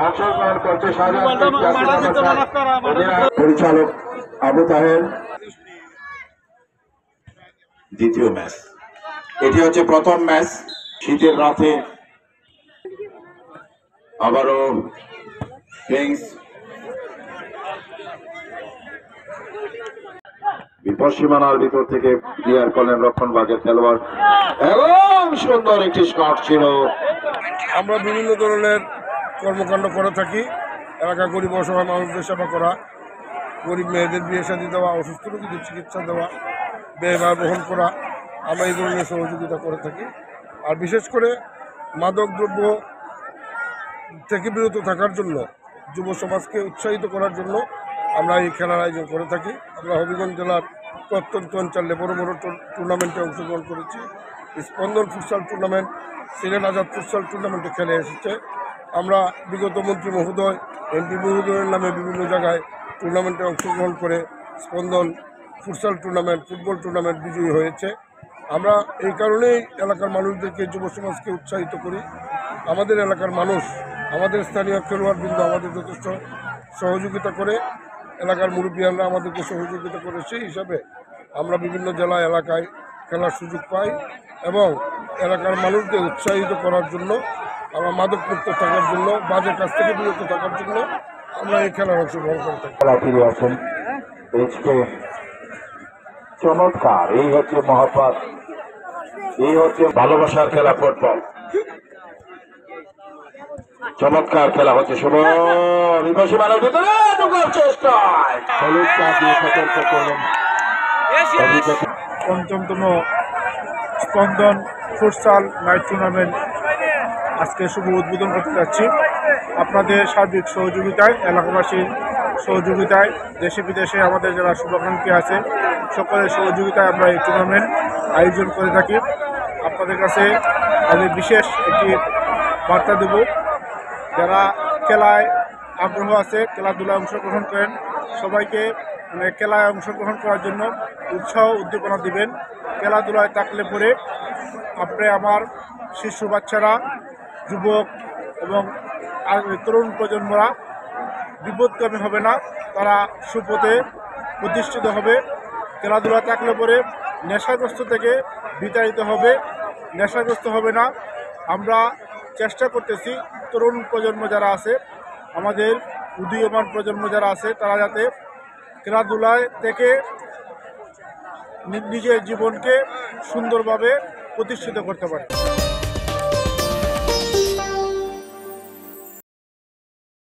অংশগ্রহণ করছে পরিচালক আবু তাহের। দ্বিতীয় ম্যাচ, এটি হচ্ছে প্রথম ম্যাচ শীতের রাতে। আবারও কিংস বিপদ সীমানার ভিতর থেকে ক্লিয়ার করলেন রক্ষণভাগের খেলোয়াড় এবং সুন্দর একটি শট ছিল। আমরা বিভিন্ন ধরনের কর্মকাণ্ড করে থাকি। এলাকা গরিব অসহায় মানুষদের সেবা করা, গরিব মেয়েদের বিয়ে শাদী দেওয়া, অসুস্থ রোগীদের চিকিৎসা দেওয়া, ব্যয়ভার বহন করা, আমরা এই ধরনের সহযোগিতা করে থাকি। আর বিশেষ করে মাদক দ্রব্য থেকে বিরত থাকার জন্য, যুব সমাজকে উৎসাহিত করার জন্য আমরা এই খেলার আয়োজন করে থাকি। আমরা হবিগঞ্জ জেলার প্রত্যন্ত অঞ্চলে বড় বড় টুর্নামেন্টে অংশগ্রহণ করেছি। স্পন্দন futsal tournament, Sylhet Azad futsal টুর্নামেন্টে খেলে এসেছে। আমরা বিগত মন্ত্রী মহোদয়, এমপি মহোদয়ের নামে বিভিন্ন জায়গায় টুর্নামেন্টে অংশগ্রহণ করে স্পন্দন ফুটসাল টুর্নামেন্ট, ফুটবল টুর্নামেন্ট বিজয়ী হয়েছে। আমরা এই কারণেই এলাকার মানুষদেরকে, যুব সমাজকে উৎসাহিত করি। আমাদের এলাকার মানুষ, আমাদের স্থানীয় খেলোয়াড়বৃন্দ আমাদের যথেষ্ট সহযোগিতা করে, এলাকার মুরব্বিয়ানরা আমাদেরকে সহযোগিতা করে। সেই হিসাবে আমরা বিভিন্ন জেলা এলাকায় খেলার সুযোগ পাই এবং এলাকার মানুষদের উৎসাহিত করার জন্য, আমরা মাদকমুক্ত থাকার জন্য, বাজে কাজ থেকে বিরত থাকার জন্য আমরা এই খেলার অংশগ্রহণ করে থাকি। খেলা ফিরে আসেন চমৎকার। এই হচ্ছে মহব্বত, এই হচ্ছে ভালোবাসার খেলা ফুটবল। চমৎকার খেলা হচ্ছে। শুভ বিপসীমানার ভিতরে ঢোকার চেষ্টায় হলুদ কার্ড দিয়ে সতর্ক করলেন। পঞ্চমতম স্পন্দন ফুটসাল নাইট টুর্নামেন্ট আজকে শুভ উদ্বোধন করতে যাচ্ছি। আপনাদের সার্বিক সহযোগিতায়, এলাকাবাসীর সহযোগিতায়, দেশে বিদেশে আমাদের যারা শুভাকাঙ্ক্ষী আছে সকলের সহযোগিতায় আমরা এই টুর্নামেন্ট আয়োজন করে থাকি। আপনাদের কাছে আমি বিশেষ একটি বার্তা দেব, যারা খেলায় আগ্রহ আছে, খেলাধুলায় অংশগ্রহণ করেন, সবাইকে খেলায় অংশগ্রহণ করার জন্য উৎসাহ উদ্দীপনা দিবেন। খেলাধুলায় থাকলে পরে আপনি আমার শিশু বাচ্চারা, যুবক এবং তরুণ প্রজন্মরা বিপদগামী হবে না, তারা সুপথে প্রতিষ্ঠিত হবে। খেলাধুলা থাকলে পরে নেশাগ্রস্ত থেকে বিতাড়িত হবে, নেশাগ্রস্ত হবে না। আমরা চেষ্টা করতেছি তরুণ প্রজন্ম যারা আছে, আমাদের উদীয়মান প্রজন্ম যারা আছে, তারা যাতে খেলাধুলায় থেকে নিজের জীবনকে সুন্দরভাবে প্রতিষ্ঠিত করতে পারে।